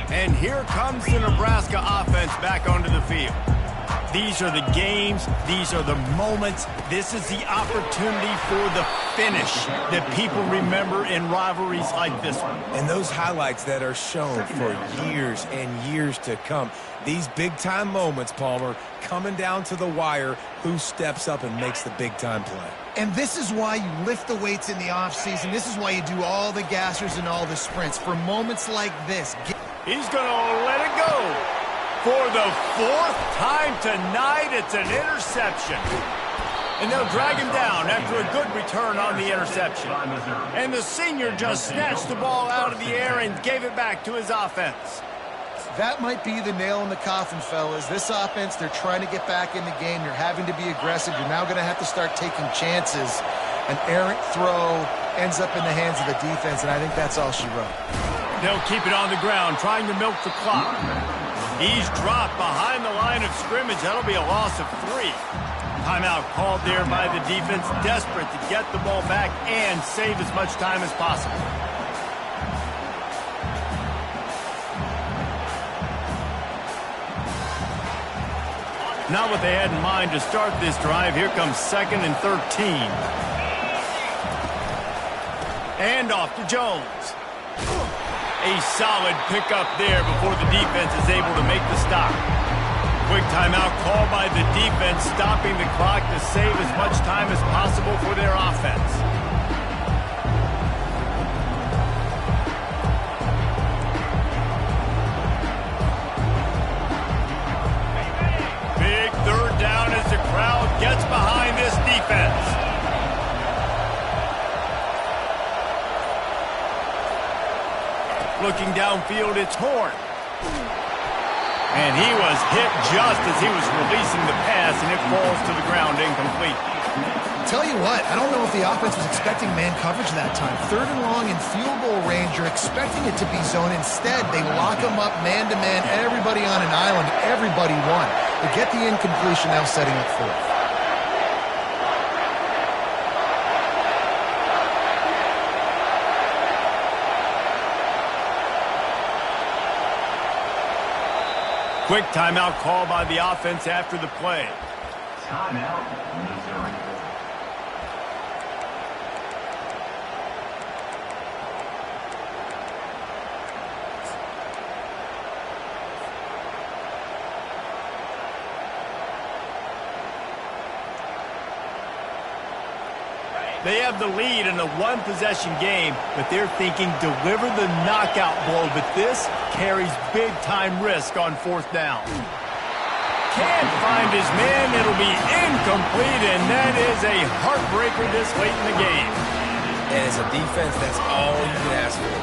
And here comes the Nebraska offense back onto the field. These are the games. These are the moments. This is the opportunity for the finish that people remember in rivalries like this one. And those highlights that are shown for years and years to come. These big-time moments, Palmer, coming down to the wire, who steps up and makes the big-time play. And this is why you lift the weights in the offseason. This is why you do all the gassers and all the sprints. For moments like this. He's going to let it go. For the 4th time tonight, it's an interception. And they'll drag him down after a good return on the interception. And the senior just snatched the ball out of the air and gave it back to his offense. That might be the nail in the coffin, fellas. This offense, they're trying to get back in the game. They're having to be aggressive. You're now going to have to start taking chances. An errant throw ends up in the hands of the defense, and I think that's all she wrote. They'll keep it on the ground, trying to milk the clock. He's dropped behind the line. line of scrimmage. That'll be a loss of 3. Timeout called there by the defense, desperate to get the ball back and save as much time as possible. Not what they had in mind to start this drive. Here comes 2nd and 13. And off to Jones. A solid pickup there before the defense is able to make the stop. Quick timeout called by the defense, stopping the clock to save as much time as possible for their offense. Big 3rd down as the crowd gets behind this defense. Looking downfield, it's Horn. And he was hit just as he was releasing the pass, and it falls to the ground incomplete. Tell you what, I don't know if the offense was expecting man coverage that time. 3rd and long in field goal range, you're expecting it to be zone. Instead, they lock them up man-to-man, everybody on an island, everybody won. They get the incompletion, now setting up 4th. Quick timeout called by the offense after the play. Timeout, Missouri. They have the lead in a one-possession game, but they're thinking deliver the knockout blow, but this carries big-time risk on 4th down. Can't find his man. It'll be incomplete, and that is a heartbreaker this late in the game. And as a defense, that's all you can ask for.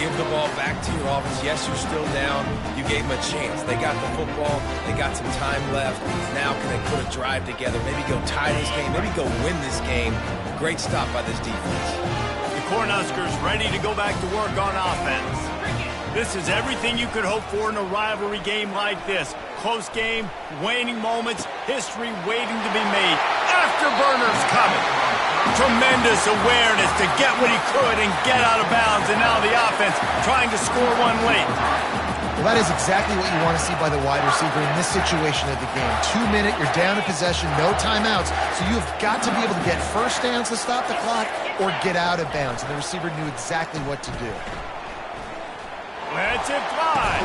Give the ball back to your offense. Yes, you're still down. You gave them a chance. They got the football. They got some time left. Now can they put a drive together? Maybe go tie this game. Maybe go win this game. Great stop by this defense. The Cornhuskers ready to go back to work on offense. This is everything you could hope for in a rivalry game like this. Close game, waning moments, history waiting to be made. Afterburners coming. Tremendous awareness to get what he could and get out of bounds, and now the offense trying to score one late. Well, that is exactly what you want to see by the wide receiver in this situation of the game. 2 minute, you're down in possession, no timeouts, so you've got to be able to get first downs to stop the clock or get out of bounds, and the receiver knew exactly what to do. Lets it fly.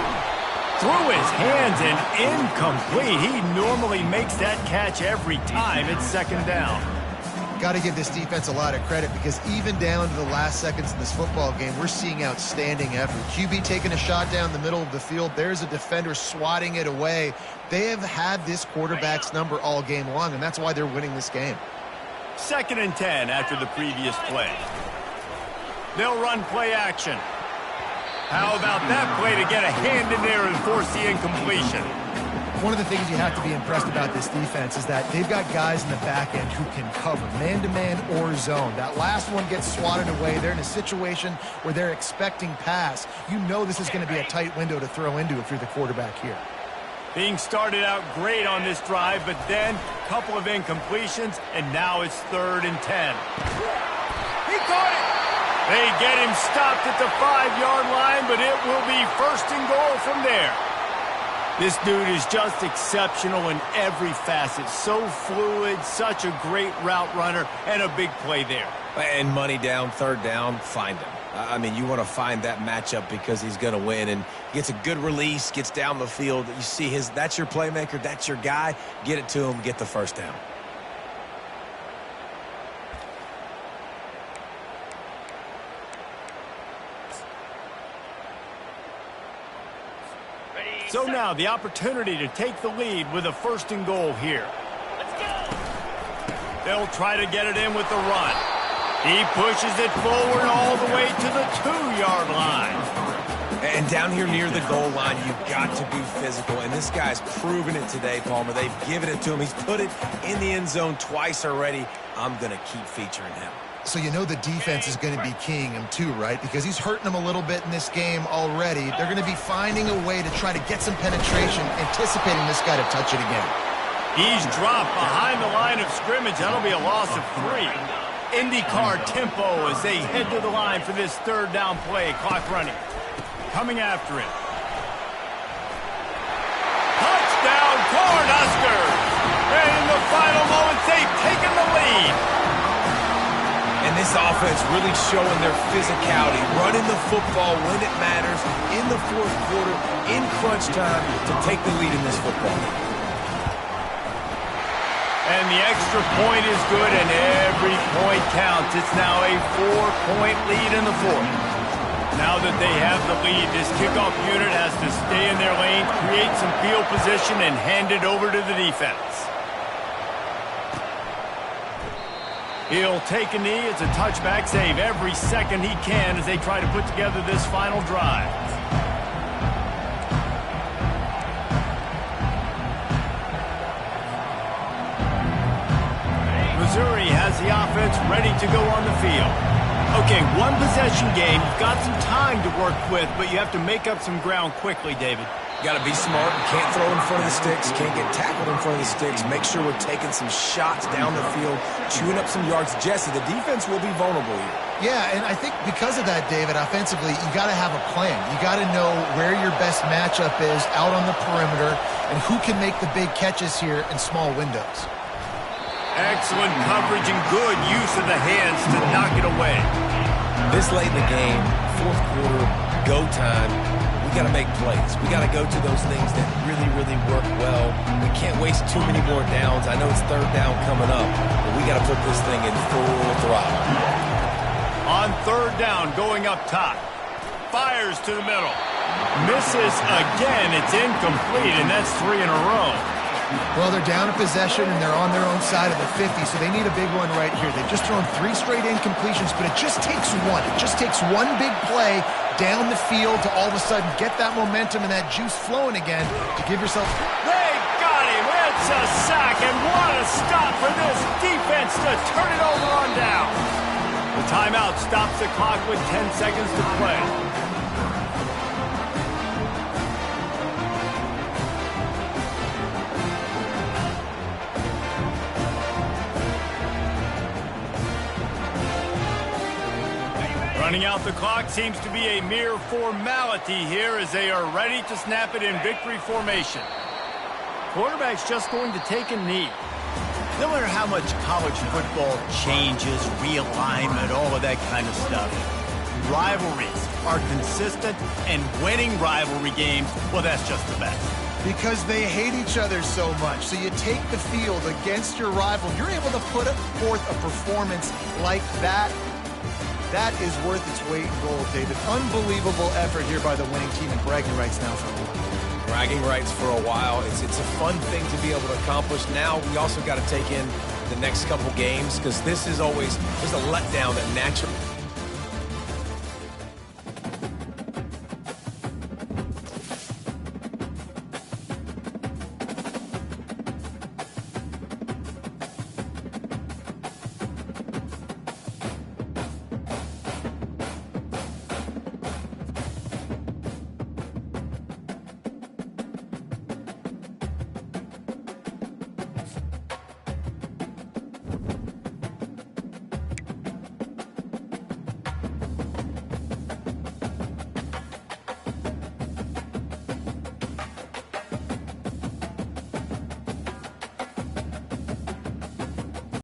Through his hands and incomplete. He normally makes that catch every time. It's 2nd down. Got to give this defense a lot of credit because even down to the last seconds in this football game, we're seeing outstanding effort. QB taking a shot down the middle of the field. There's a defender swatting it away. They have had this quarterback's number all game long, and that's why they're winning this game. 2nd and 10 after the previous play. They'll run play action. How about that play to get a hand in there and force the incompletion? One of the things you have to be impressed about this defense is that they've got guys in the back end who can cover man-to-man or zone. That last one gets swatted away. They're in a situation where they're expecting pass. You know this is going to be a tight window to throw into if you're the quarterback here. Being started out great on this drive, but then a couple of incompletions, and now it's 3rd and 10. He caught it! They get him stopped at the 5-yard line, but it will be 1st and goal from there. This dude is just exceptional in every facet. So fluid, such a great route runner, and a big play there. And money down, 3rd down, find him. I mean, you want to find that matchup because he's going to win, and gets a good release, gets down the field. You see that's your playmaker, that's your guy. Get it to him, get the 1st down. So now the opportunity to take the lead with a 1st and goal here. Let's go. They'll try to get it in with the run. He pushes it forward all the way to the 2-yard line. And down here near the goal line, you've got to be physical. And this guy's proven it today, Palmer. They've given it to him. He's put it in the end zone twice already. I'm going to keep featuring him. So you know the defense is going to be keying him too, right? Because he's hurting them a little bit in this game already. They're going to be finding a way to try to get some penetration, anticipating this guy to touch it again. He's dropped behind the line of scrimmage. That'll be a loss of 3. IndyCar tempo as they head to the line for this third down play. Clock running. Coming after it. Touchdown, Cornhuskers! And in the final moments, they've taken the lead. And this offense really showing their physicality, running the football when it matters, in the fourth quarter, in crunch time, to take the lead in this football. And the extra point is good, and every point counts. It's now a 4-point lead in the fourth. Now that they have the lead, this kickoff unit has to stay in their lane, create some field position, and hand it over to the defense. He'll take a knee. It's a touchback save every second he can as they try to put together this final drive. Missouri has the offense ready to go on the field. Okay, one possession game. You've got some time to work with, but you have to make up some ground quickly, David. You got to be smart. You can't throw in front of the sticks. Can't get tackled in front of the sticks. Make sure we're taking some shots down the field, chewing up some yards. Jesse, the defense will be vulnerable here. Yeah, and I think because of that, David, offensively, you got to have a plan. You got to know where your best matchup is out on the perimeter and who can make the big catches here in small windows. Excellent coverage and good use of the hands to knock it away. This late in the game, fourth quarter, go time, we got to make plays. We got to go to those things that really, really work well. We can't waste too many more downs. I know it's third down coming up, but we got to put this thing in full throttle. On third down, going up top. Fires to the middle. Misses again. It's incomplete, and that's 3 in a row. Well, they're down a possession, and they're on their own side of the 50, so they need a big one right here. They've just thrown 3 straight incompletions, but it just takes one. It just takes one big play down the field to all of a sudden get that momentum and that juice flowing again to give yourself... They got him. It's a sack, and what a stop for this defense to turn it over on down. The timeout stops the clock with 10 seconds to play. Running out the clock seems to be a mere formality here as they are ready to snap it in victory formation. Quarterback's just going to take a knee. No matter how much college football changes, realignment, all of that kind of stuff, rivalries are consistent, and winning rivalry games, well, that's just the best. Because they hate each other so much. So you take the field against your rival. You're able to put forth a performance like that. That is worth its weight in gold, David. Unbelievable effort here by the winning team, and bragging rights now for a while. Bragging rights for a while. It's a fun thing to be able to accomplish. Now we also got to take in the next couple games because this is always, there's a letdown that naturally...